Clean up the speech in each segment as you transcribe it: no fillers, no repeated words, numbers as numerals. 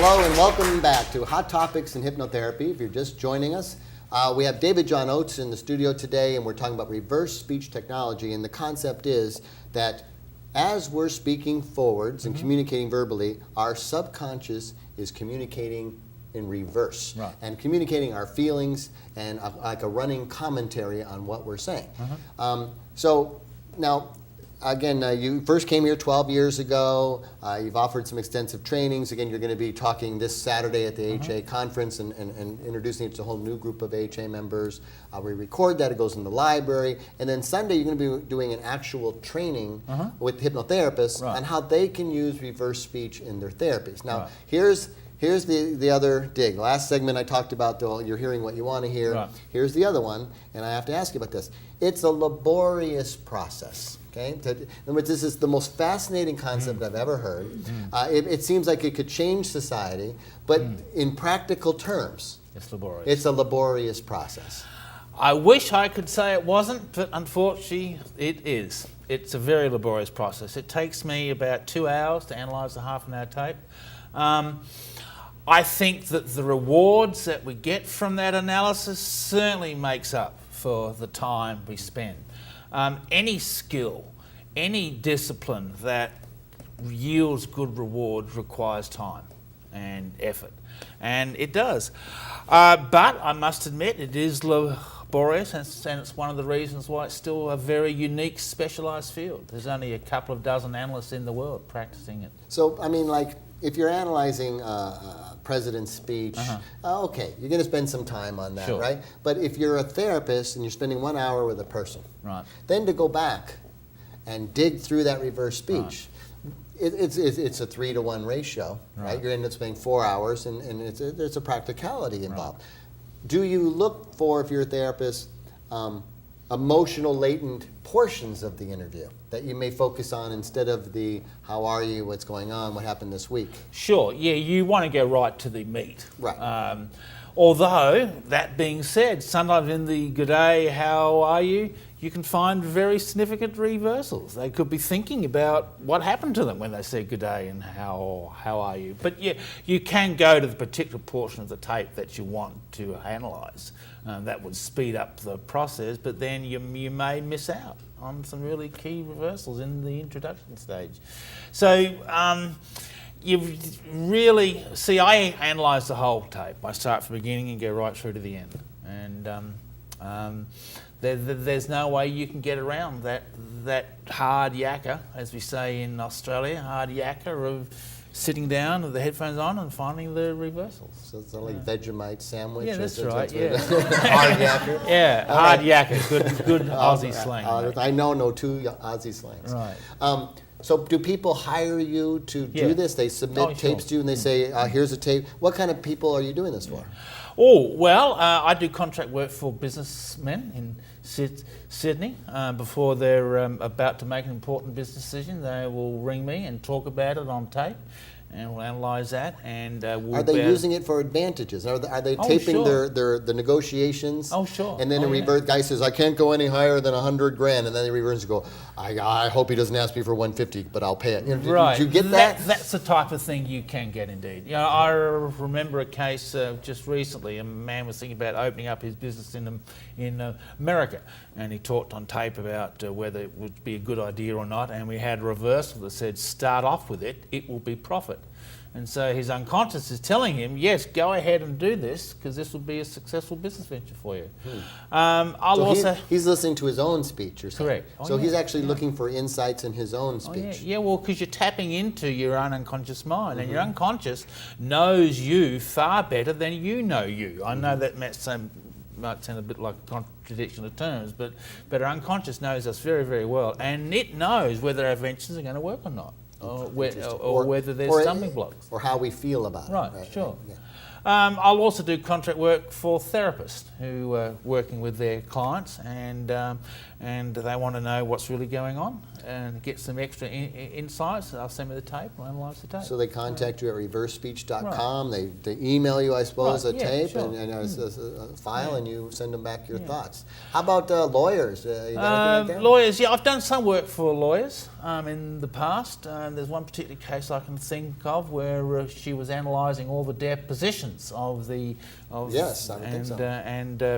Hello and welcome back to Hot Topics in Hypnotherapy. If you're just joining us, we have David John Oates in the studio today, and we're talking about reverse speech technology. And the concept is that as we're speaking forwards and communicating verbally, our subconscious is communicating in reverse and communicating our feelings and like a running commentary on what we're saying. So now, again, you first came here 12 years ago. You've offered some extensive trainings. Again, you're going to be talking this Saturday at the AHA conference and introducing it to a whole new group of AHA members. We record that. It goes in the library. And then Sunday, you're going to be doing an actual training with hypnotherapists on how they can use reverse speech in their therapies. Now, here's the other dig. Last segment I talked about, though, you're hearing what you want to hear. Here's the other one, and I have to ask you about this. It's a laborious process. Okay? In other words, this is the most fascinating concept I've ever heard. It seems like it could change society, but in practical terms, it's laborious. It's a laborious process. I wish I could say it wasn't, but unfortunately it is. It's a very laborious process. It takes me about 2 hours to analyse a half-an-hour tape. I think that the rewards that we get from that analysis certainly makes up for the time we spend. Any skill, any discipline that yields good reward requires time and effort, and it does. But I must admit it is laborious, and it's one of the reasons why it's still a very unique, specialised field. There's only a couple of dozen analysts in the world practicing it. So, I mean, like, if you're analyzing president's speech, okay, you're going to spend some time on that, right? But if you're a therapist and you're spending 1 hour with a person, then to go back and dig through that reverse speech, it's a 3-to-1 ratio, right? You're end up spending 4 hours, and there's a practicality involved. Do you look for, if you're a therapist, emotional latent portions of the interview that you may focus on instead of the how are you, what's going on, what happened this week? Sure, yeah, you want to go right to the meat. Although, that being said, sometimes in the good day, how are you, you can find very significant reversals. They could be thinking about what happened to them when they said good day and how are you. But yeah, you can go to the particular portion of the tape that you want to analyse. That would speed up the process, but then you may miss out on some really key reversals in the introduction stage. So you really, see, I analyse the whole tape. I start from the beginning and go right through to the end. And there's no way you can get around that hard yakka, as we say in Australia, hard yakka of sitting down with the headphones on and finding the reversals. So it's like Vegemite sandwich? Yeah, that's right, yeah. Hard yakka? Yeah, hard yakka, good Aussie slang. I know two Aussie slangs. Right. So do people hire you to do this? They submit tapes to you and they say, here's a tape. What kind of people are you doing this for? Oh, well, I do contract work for businessmen in Sydney. Before they're about to make an important business decision, they will ring me and talk about it on tape, and we'll analyse that. And are they using it for advantages? Are they taping the negotiations? Oh, sure. And then the guy says, I can't go any higher than $100,000, and then the reverse go, I hope he doesn't ask me for $150,000, but I'll pay it. You know, right. Did you get that? That's the type of thing you can get, indeed. You know, I remember a case just recently. A man was thinking about opening up his business in America, and he talked on tape about whether it would be a good idea or not, and we had a reversal that said, start off with it, it will be profit. And so his unconscious is telling him, yes, go ahead and do this, because this will be a successful business venture for you. He's listening to his own speech, you're saying? Correct. So he's actually looking for insights in his own speech. Yeah, well, because you're tapping into your own unconscious mind, and your unconscious knows you far better than you know you. I know that might sound a bit like a contradiction of terms, but our unconscious knows us very, very well, and it knows whether our inventions are going to work or not. Or whether there's stumbling blocks. Or how we feel about it. Right, sure. I'll also do contract work for therapists who are working with their clients, and they want to know what's really going on and get some extra insights. They'll send me the tape, I'll analyse the tape. So they contact you at reversespeech.com. Right. They email you, I suppose, a tape and a file, and you send them back your thoughts. How about lawyers? You got anything like that? Lawyers, yeah, I've done some work for lawyers in the past. There's one particular case I can think of where she was analysing all the depositions of the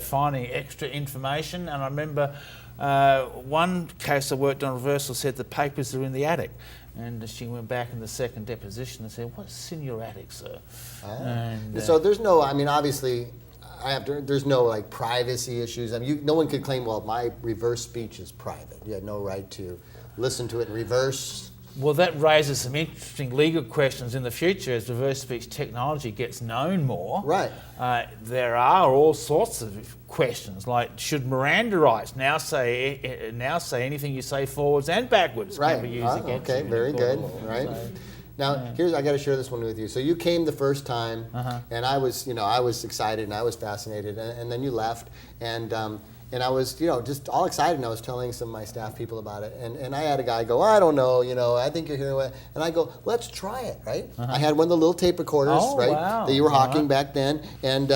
finding extra information. And I remember one case I worked on, reversal, said the papers are in the attic. And she went back in the second deposition and said, "What's in your attic, sir?" And, so there's no, I mean, obviously, there's no like privacy issues. I mean, no one could claim, well, my reverse speech is private. You had no right to listen to it in reverse. Well, that raises some interesting legal questions in the future as reverse speech technology gets known more. Right. There are all sorts of questions, like should Miranda rights now say anything you say forwards and backwards can be used against you? Okay, very good. Right. Now, I got to share this one with you. So you came the first time, and I was excited and I was fascinated, and then you left, and I was, just all excited, and I was telling some of my staff people about it, and I had a guy go, "I don't know, I think you're here," and I go, "Let's try it," right? I had one of the little tape recorders, that you were hawking back then, and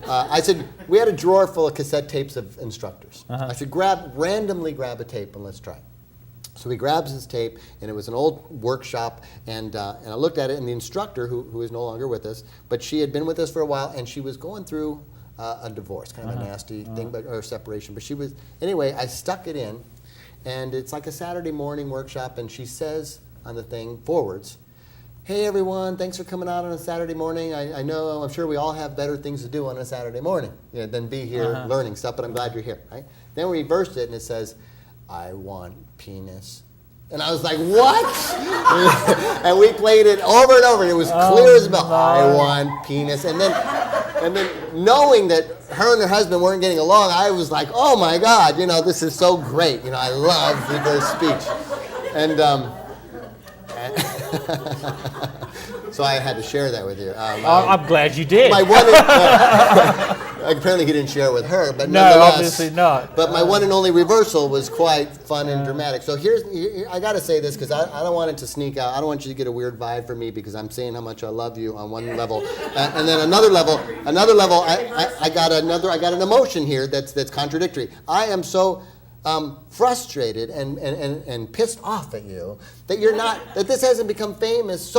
I said, we had a drawer full of cassette tapes of instructors. I said, randomly grab a tape and let's try it. So he grabs his tape, and it was an old workshop, and I looked at it, and the instructor, who is no longer with us, but she had been with us for a while, and she was going through a divorce, kind of a nasty thing, or separation. But anyway, I stuck it in, and it's like a Saturday morning workshop, and she says on the thing, forwards, "Hey everyone, thanks for coming out on a Saturday morning. I'm sure we all have better things to do on a Saturday morning than be here learning stuff, but I'm glad you're here," right? Then we reversed it, and it says, "I want penis." And I was like, "What?" And we played it over and over, and it was clear as a bell. "I want penis." And then knowing that her and her husband weren't getting along, I was like, "Oh my God, this is so great. I love reverse speech." And so I had to share that with you. I'm glad you did. My one, apparently he didn't share it with her, but no, obviously not. But my one and only reversal was quite fun and dramatic. So I got to say this because I don't want it to sneak out. I don't want you to get a weird vibe from me because I'm saying how much I love you on one level, and then another level. I got an emotion here that's contradictory. I am so frustrated and pissed off at you that this hasn't become famous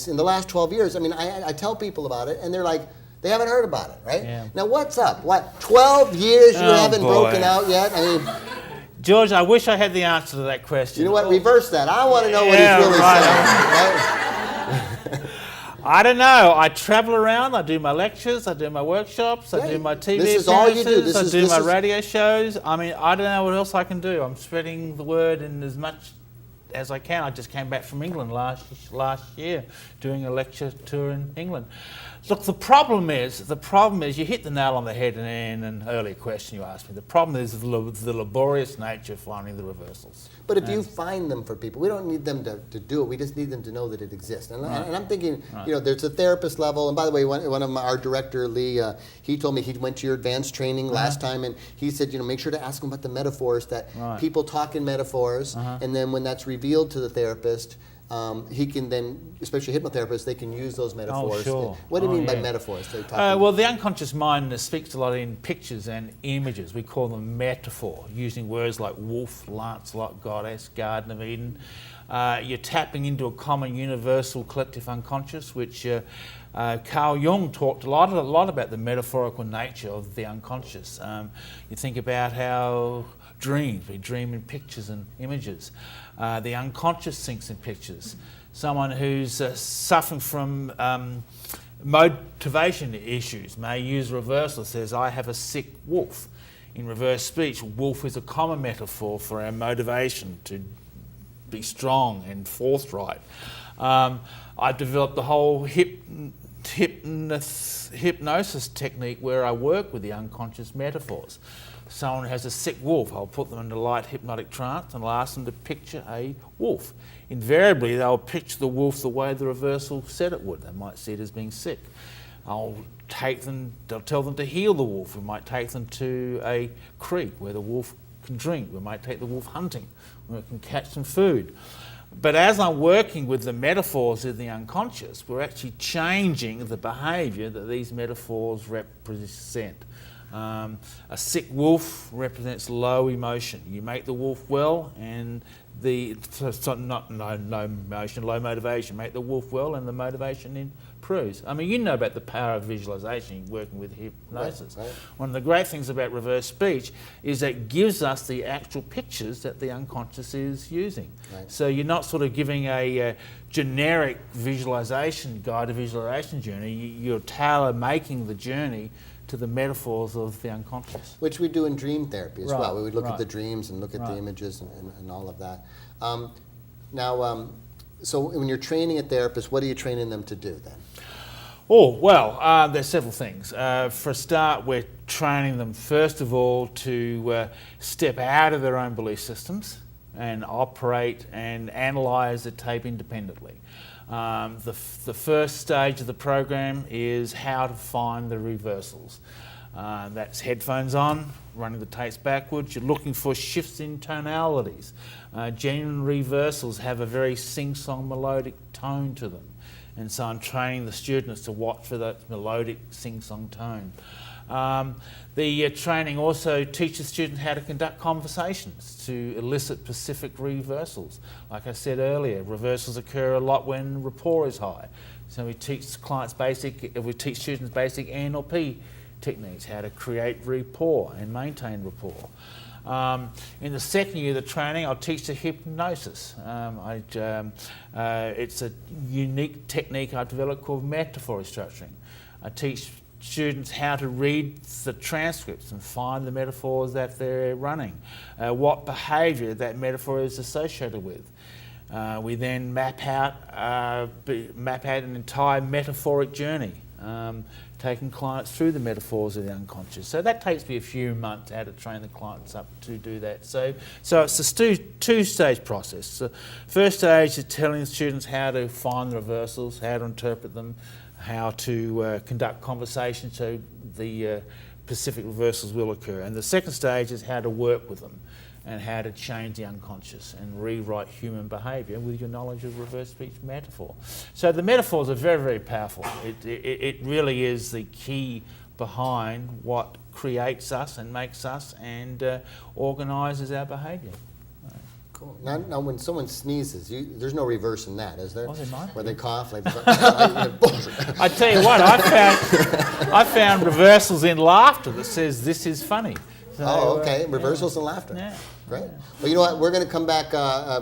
in the last 12 years. I mean, I tell people about it, and they're like, they haven't heard about it, right? Yeah. Now, what's up? 12 years you haven't broken out yet? I mean, George, I wish I had the answer to that question. You know what? Reverse that. I want to know what he's really saying. Right? I don't know. I travel around. I do my lectures. I do my workshops. I do my TV This is all you do. I do my radio shows. I mean, I don't know what else I can do. I'm spreading the word in as much as I can. I just came back from England last year doing a lecture tour in England. Look, the problem is you hit the nail on the head in an earlier question you asked me. The problem is the laborious nature of finding the reversals. But if you find them for people, we don't need them to do it. We just need them to know that it exists. And I'm thinking, there's a therapist level. And by the way, one of our director, Lee, he told me he went to your advanced training last time, and he said, make sure to ask him about the metaphors, that people talk in metaphors, and then when that's revealed to the therapist, he can then, especially hypnotherapists, they can use those metaphors. Oh, sure. What do you mean by metaphors? Well, the unconscious mind speaks a lot in pictures and images. We call them metaphor, using words like wolf, Lancelot, goddess, Garden of Eden. You're tapping into a common universal collective unconscious, which Carl Jung talked a lot about the metaphorical nature of the unconscious. You think about how we dream in pictures and images. The unconscious thinks in pictures. Someone who's suffering from motivation issues may use reversal. Says, "I have a sick wolf." In reverse speech, wolf is a common metaphor for our motivation to be strong and forthright. I've developed the whole hypnosis technique where I work with the unconscious metaphors. Someone who has a sick wolf, I'll put them in a light hypnotic trance and I'll ask them to picture a wolf. Invariably, they'll picture the wolf the way the reversal said it would. They might see it as being sick. I'll tell them to heal the wolf. We might take them to a creek where the wolf can drink. We might take the wolf hunting where it can catch some food. But as I'm working with the metaphors in the unconscious, we're actually changing the behaviour that these metaphors represent. A sick wolf represents low emotion. You make the wolf well, and low motivation. Make the wolf well, and the motivation improves. I mean, you know about the power of visualization working with hypnosis. Right. One of the great things about reverse speech is that it gives us the actual pictures that the unconscious is using. Right. So you're not sort of giving a generic visualization, guided visualization journey. You're tailor-making the journey to the metaphors of the unconscious. Which we do in dream therapy as Right, well. We would look right. at the dreams and look at Right. the images and all of that. So when you're training a therapist, what are you training them to do then? Oh, well, there's several things. For a start, we're training them, first of all, to step out of their own belief systems and operate and analyse the tape independently. The first stage of the program is how to find the reversals. That's headphones on, running the tapes backwards. You're looking for shifts in tonalities. Genuine reversals have a very sing-song melodic tone to them. And so I'm training the students to watch for that melodic sing-song tone. The training also teaches students how to conduct conversations to elicit specific reversals. Like I said earlier, reversals occur a lot when rapport is high. So we teach students basic NLP techniques, how to create rapport and maintain rapport. In the second year of the training, I'll teach the hypnosis. It's a unique technique I've developed called metaphor restructuring. I teach students how to read the transcripts and find the metaphors that they're running, what behaviour that metaphor is associated with. We then map out an entire metaphoric journey, taking clients through the metaphors of the unconscious. So that takes me a few months how to train the clients up to do that. So it's a two-stage process. The first stage is telling the students how to find the reversals, how to interpret them, how to conduct conversations so the specific reversals will occur. And the second stage is how to work with them and how to change the unconscious and rewrite human behaviour with your knowledge of reverse speech metaphor. So the metaphors are very, very powerful. It really is the key behind what creates us and makes us and organises our behaviour. Cool. Now, when someone sneezes, there's no reverse in that, is there? Oh, there might be. Where they cough, like I tell you what, I found reversals in laughter that says this is funny. So, okay. Reversals and laughter. Yeah. Great. Well, you know what? We're going to come back.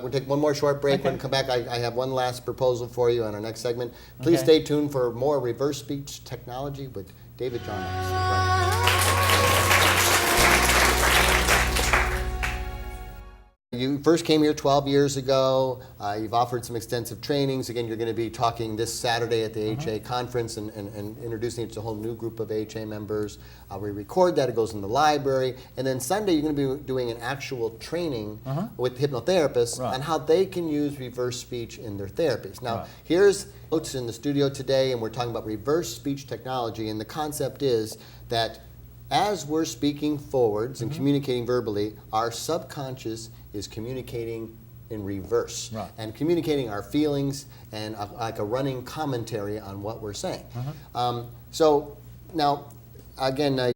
We'll take one more short break. Okay. When we come back, I have one last proposal for you on our next segment. Please Okay. stay tuned for more reverse speech technology with David John Oates. You first came here 12 years ago. You've offered some extensive trainings. Again, you're going to be talking this Saturday at the AHA conference and introducing it to a whole new group of AHA members. We record that. It goes in the library. And then Sunday, you're going to be doing an actual training with hypnotherapists on how they can use reverse speech in their therapies. Now, here's Oates in the studio today, and we're talking about reverse speech technology. And the concept is that as we're speaking forwards and communicating verbally, our subconscious is communicating in reverse and communicating our feelings and like a running commentary on what we're saying. So now, again,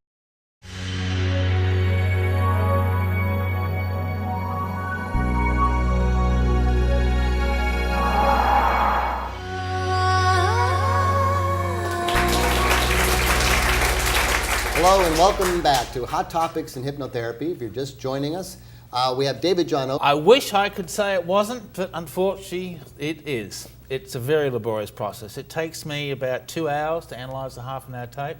hello and welcome back to Hot Topics in Hypnotherapy. If you're just joining us, we have David John Oates. I wish I could say it wasn't, but unfortunately it is. It's a very laborious process. It takes me about 2 hours to analyse a half-an-hour tape.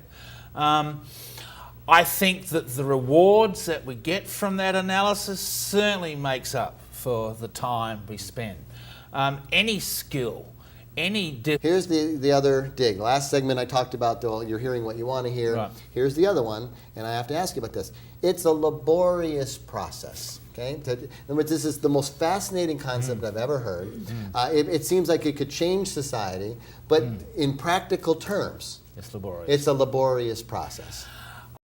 I think that the rewards that we get from that analysis certainly makes up for the time we spend. Any skill, Here's the other dig. Last segment I talked about, you're hearing what you want to hear. Right. Here's the other one, and I have to ask you about this. It's a laborious process. Okay? In other words, this is the most fascinating concept I've ever heard. It seems like it could change society, but in practical terms, It's laborious. It's a laborious process.